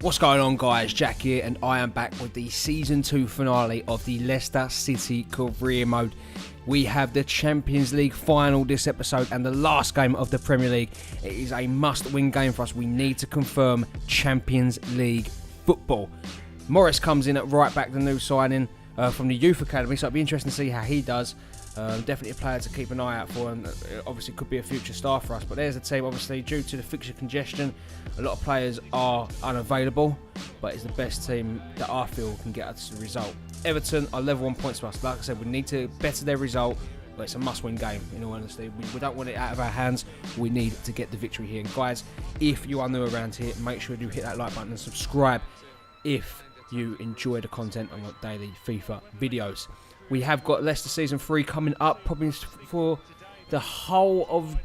What's going on, guys? Jack here, and I am back with the Season 2 finale of the Leicester City career mode. We have the Champions League final this episode and the last game of the Premier League. It is a must-win game for us. We need to confirm Champions League football. Morris comes in at right back, the new signing from the Youth Academy, so it'll be interesting to see how he does. Definitely a player to keep an eye out for, and obviously could be a future star for us. But there's a team, obviously, due to the fixture congestion, a lot of players are unavailable, but it's the best team that I feel can get us the result. Everton are level 1 points for us. Like I said, we need to better their result, but it's a must-win game, in all honesty. We don't want it out of our hands. We need to get the victory here. And guys, if you are new around here, make sure you hit that like button and subscribe if you enjoy the content on our daily FIFA videos. We have got Leicester Season 3 coming up, probably for the whole of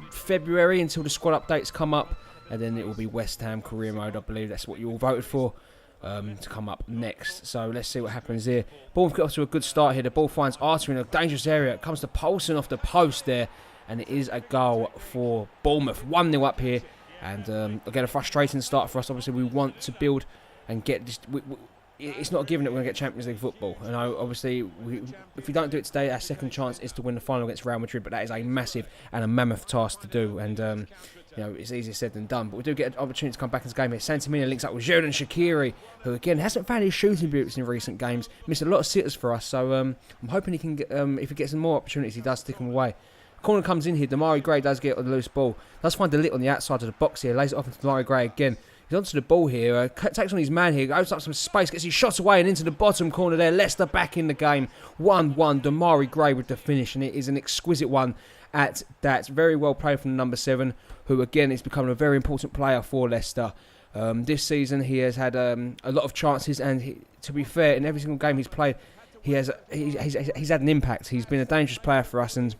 February until the squad updates come up. And then it will be West Ham career mode, I believe that's what you all voted for, to come up next. So let's see what happens here. Bournemouth got off to a good start here. The ball finds Arthur in a dangerous area. It comes to Poulsen off the post there. And it is a goal for Bournemouth. 1-0 up here. And again, a frustrating start for us. Obviously, we want to build and get this... It's not a given that we're going to get Champions League football. And obviously, if we don't do it today, our second chance is to win the final against Real Madrid. But that is a massive and a mammoth task to do. And, you know, it's easier said than done. But we do get an opportunity to come back in this game here. Santamina links up with Xherdan Shaqiri, who, again, hasn't found his shooting boots in recent games. Missed a lot of sitters for us. So I'm hoping he can get, if he gets some more opportunities, he does stick them away. Corner comes in here. Demarai Gray does get on the loose ball. Does find the lit on the outside of the box here. Lays it off into Demarai Gray again. He's onto the ball here, takes on his man here, opens up some space, gets his shot away and into the bottom corner there. Leicester back in the game, 1-1. Demarai Gray with the finish, and it is an exquisite one at that. Very well played from number 7, who again is becoming a very important player for Leicester. This season he has had a lot of chances, and to be fair, in every single game he's played, he's had an impact. He's been a dangerous player for us, and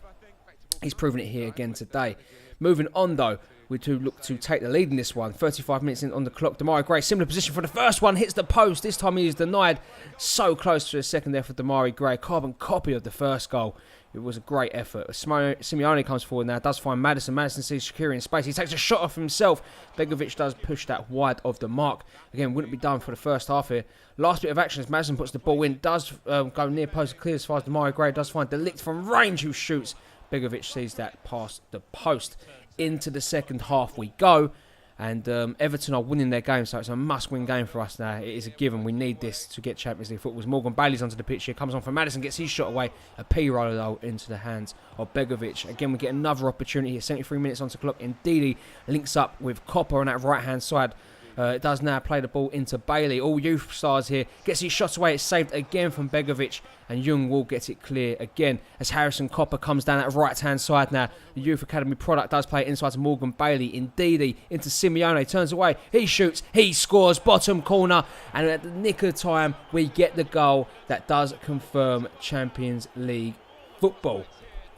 he's proven it here again today. Moving on though, we do look to take the lead in this one. 35 minutes in on the clock. Demarai Gray, similar position for the first one. Hits the post. This time he is denied. So close to the second there for Demarai Gray. Carbon copy of the first goal. It was a great effort. Simeone comes forward now. Does find Maddison. Maddison sees Shaqiri in space. He takes a shot off himself. Begovic does push that wide of the mark. Again, wouldn't be done for the first half here. Last bit of action as Maddison puts the ball in. Does go near post, clear as far as Demarai Gray. Does find Delict from range who shoots. Begovic sees that past the post. Into the second half we go, and Everton are winning their game, so it's a must-win game for us now. It is a given. We need this to get Champions League football. Morgan Bailey's onto the pitch here, comes on from Maddison, gets his shot away. A P-roller though into the hands of Begovic. Again, we get another opportunity here. 73 minutes onto the clock. Ndidi links up with Copper on that right-hand side. It does now play the ball into Bailey. All youth stars here. Gets his shot away. It's saved again from Begovic. And Young will get it clear again as Harrison Copper comes down that right-hand side now. The Youth Academy product does play it inside to Morgan Bailey. Ndidi into Simeone. Turns away. He shoots. He scores. Bottom corner. And at the nick of time, we get the goal that does confirm Champions League football.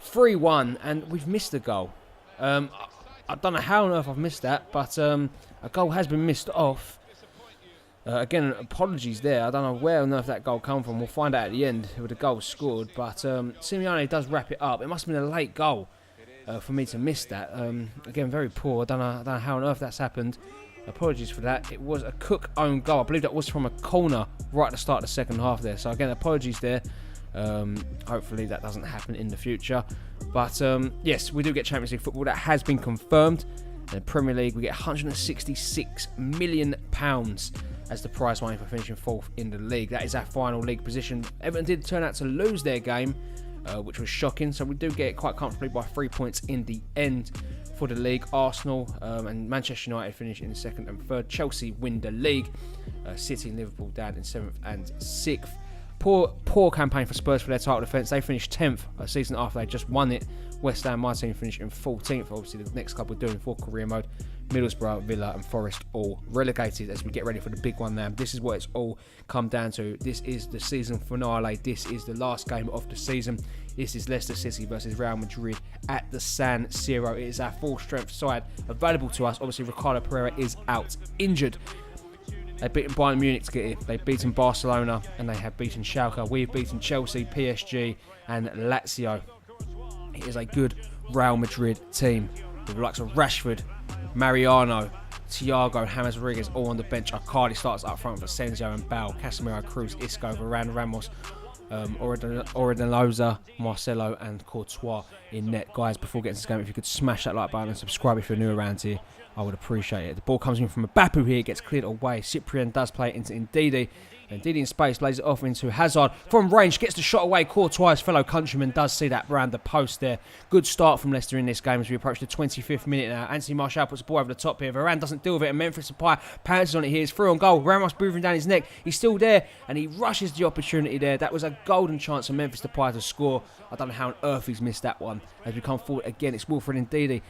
3-1. And we've missed a goal. I don't know how on earth I've missed that, but a goal has been missed off. Again, apologies there. I don't know where on earth that goal come from. We'll find out at the end with the goal scored. But Simeone does wrap it up. It must have been a late goal for me to miss that. Again, very poor. I don't know how on earth that's happened. Apologies for that. It was a Cook own goal. I believe that was from a corner right at the start of the second half there. So again, apologies there. Hopefully that doesn't happen in the future. But yes, we do get Champions League football. That has been confirmed. In the Premier League, we get £166 million as the prize money for finishing 4th in the league. That is our final league position. Everton did turn out to lose their game, which was shocking. So we do get it quite comfortably by 3 points in the end for the league. Arsenal and Manchester United finish in 2nd and 3rd. Chelsea win the league. City and Liverpool down in 7th and 6th. Poor campaign for Spurs for their title defence. They finished 10th a season after they just won it. West Ham, my team, finished in 14th. Obviously, the next club we're doing for career mode. Middlesbrough, Villa and Forest all relegated as we get ready for the big one now. This is what it's all come down to. This is the season finale. This is the last game of the season. This is Leicester City versus Real Madrid at the San Siro. It is our full-strength side available to us. Obviously, Ricardo Pereira is out injured. They've beaten Bayern Munich to get here. They've beaten Barcelona and they have beaten Schalke. We've beaten Chelsea, PSG and Lazio. It is a good Real Madrid team with the likes of Rashford, Mariano, Thiago, James Rodriguez all on the bench. Icardi starts up front for Asensio and Bale, Casemiro, Cruz, Isco, Varane, Ramos, Oredeloza, Marcelo and Courtois in net. Guys, before getting to this game, if you could smash that like button and subscribe if you're new around here, I would appreciate it. The ball comes in from Mbappe here, gets cleared away. Cyprian does play it into Ndidi. And Ndidi in space lays it off into Hazard. From range, gets the shot away. Courtois, his fellow countryman, does see that around the post there. Good start from Leicester in this game as we approach the 25th minute now. Anthony Martial puts the ball over the top here. Varane doesn't deal with it, and Memphis Depay pounces on it here. He's through on goal. Ramos breathing down his neck. He's still there, and he rushes the opportunity there. That was a golden chance for Memphis Depay to score. I don't know how on earth he's missed that one. As we come forward again, it's Wilfred Ndidi.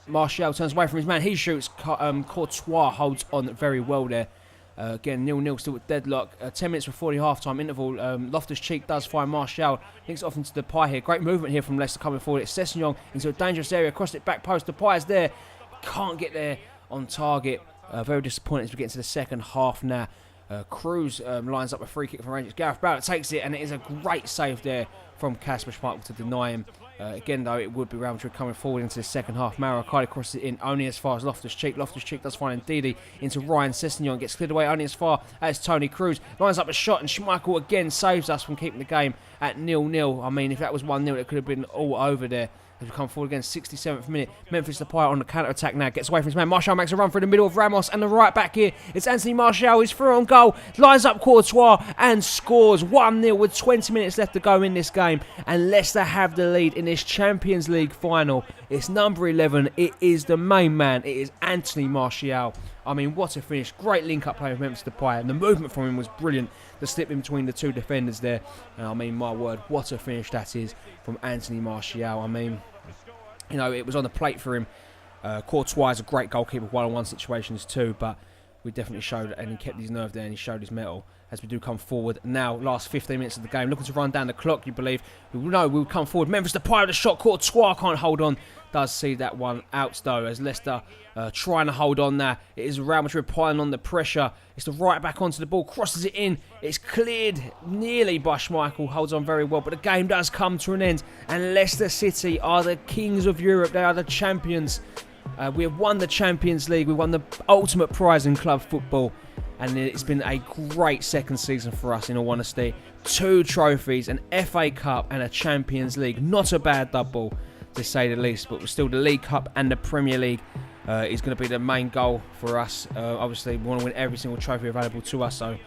Martial turns away from his man. He shoots. Courtois holds on very well there. Again, 0-0 still with deadlock. 10 minutes before the half-time interval. Loftus-Cheek does find Martial. Links off into Depay here. Great movement here from Leicester coming forward. It's Sessegnon into a dangerous area. Across it, back post. Depay is there. Can't get there on target. Very disappointed as we get into the second half now. Cruz lines up a free kick from range. Gareth Bale takes it, and it is a great save there from Kasper Schmeichel to deny him. Again, though, it would be Real Madrid coming forward into the second half. Mauro Icardi crosses it in only as far as Loftus-Cheek. Loftus-Cheek does find Ndidi into Ryan Sessegnon. Gets cleared away only as far as Toni Kroos. Lines up a shot, and Schmeichel again saves us from keeping the game at 0-0. I mean, if that was 1-0, it could have been all over there. As we come forward again, 67th minute. Memphis Depay on the counter-attack now. Gets away from his man. Martial makes a run through the middle of Ramos. And the right back here, it's Anthony Martial. He's through on goal. Lines up Courtois and scores 1-0 with 20 minutes left to go in this game. And Leicester have the lead in this Champions League final. It's number 11. It is the main man. It is Anthony Martial. I mean, what a finish. Great link-up play with Memphis Depay. And the movement from him was brilliant. The slip in between the two defenders there. And I mean, my word, what a finish that is from Anthony Martial. I mean, you know, it was on the plate for him. Courtois is a great goalkeeper, one-on-one situations too, but we definitely showed, and he kept his nerve there and he showed his mettle as we do come forward. Now, last 15 minutes of the game, looking to run down the clock, you believe. We know we'll come forward. Memphis Depay with the shot. Courtois can't hold on. Does see that one out though, as Leicester trying to hold on now. It is Real Madrid piling on the pressure. It's the right back onto the ball, crosses it in. It's cleared nearly by Schmeichel, holds on very well, but the game does come to an end. And Leicester City are the kings of Europe. They are the champions. We have won the Champions League. We won the ultimate prize in club football. And it's been a great second season for us, in all honesty. 2 trophies, an FA Cup and a Champions League. Not a bad double, to say the least, but still the League Cup and the Premier League is going to be the main goal for us. Obviously, we want to win every single trophy available to us, so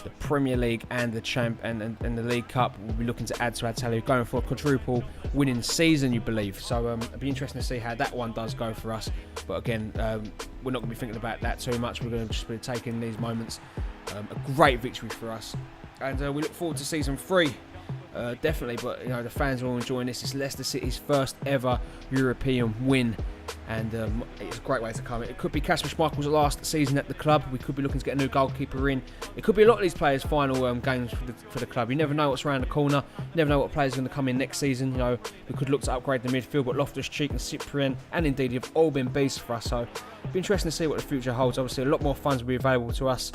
the Premier League and the and the League Cup will be looking to add to our tally, going for a quadruple winning season, you believe. So it'll be interesting to see how that one does go for us. But again, we're not going to be thinking about that too much. We're going to just be taking these moments. A great victory for us, and we look forward to season 3. Definitely, but you know, the fans are all enjoying this. It's Leicester City's first ever European win, and it's a great way to come. It could be Kasper Schmeichel's last season at the club. We could be looking to get a new goalkeeper in. It could be a lot of these players' final games for the club. You never know what's around the corner. You never know what players are going to come in next season. You know, we could look to upgrade the midfield, but Loftus-Cheek and Cyprian and indeed have all been beasts for us. So it'll be interesting to see what the future holds. Obviously, a lot more funds will be available to us.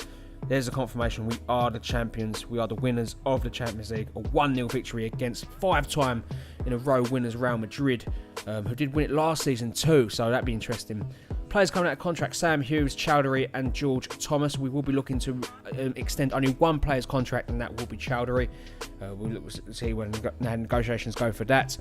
There's a confirmation. We are the champions. We are the winners of the Champions League. A 1-0 victory against 5-time in a row winners Real Madrid, who did win it last season too, so that'd be interesting. Players coming out of contract: Sam Hughes, Chowdhury and George Thomas. We will be looking to extend only one player's contract, and that will be Chowdhury. We'll look to see when negotiations go for that.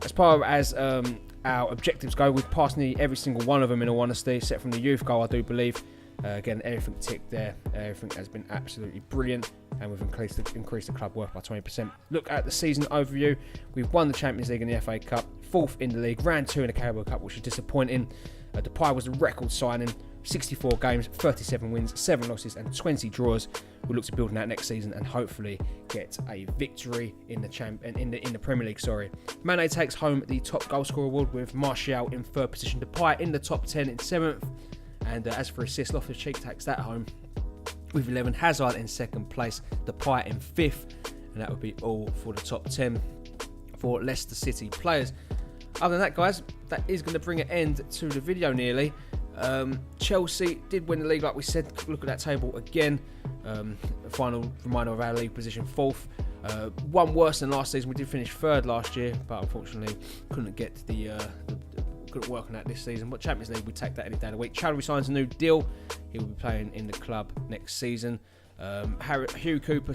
As far as our objectives go, we've passed nearly every single one of them, in all honesty, except from the youth goal, I do believe. Again, everything ticked there. Everything has been absolutely brilliant, and we've increased the club worth by 20%. Look at the season overview. We've won the Champions League and the FA Cup, 4th in the league, round 2 in the Carabao Cup, which is disappointing. Depay was the record signing, 64 games, 37 wins, 7 losses and 20 draws. We'll look to build on that next season and hopefully get a victory in the Premier League. Mane takes home the top goal scorer award, with Martial in 3rd position, Depay in the top 10 in 7th. And as for assists, Loftus-Cheek takes that home with 11. Hazard in 2nd place, Depay in 5th, and that would be all for the top 10 for Leicester City players. Other than that, guys, that is going to bring an end to the video nearly. Chelsea did win the league, like we said. Look at that table again. Final reminder of our league position: 4th. One worse than last season. We did finish 3rd last year, but unfortunately couldn't get the couldn't work on that this season, but Champions League, we take that any day of the week. Chadwick signs a new deal. He will be playing in the club next season. Hugh Cooper,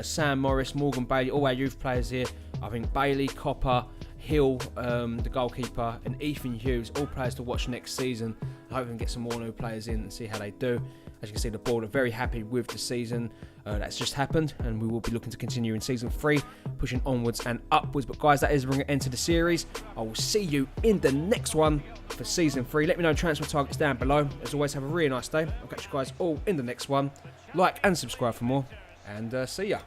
Sam Morris, Morgan Bailey, all our youth players here. I think Bailey, Copper, Hill, the goalkeeper, and Ethan Hughes, all players to watch next season. I hope we can get some more new players in and see how they do. As you can see, the board are very happy with the season that's just happened, and we will be looking to continue in season 3, pushing onwards and upwards. But guys, that is bringing an end to the series. I will see you in the next one for season 3. Let me know transfer targets down below. As always, have a really nice day. I'll catch you guys all in the next one. Like and subscribe for more, and see ya.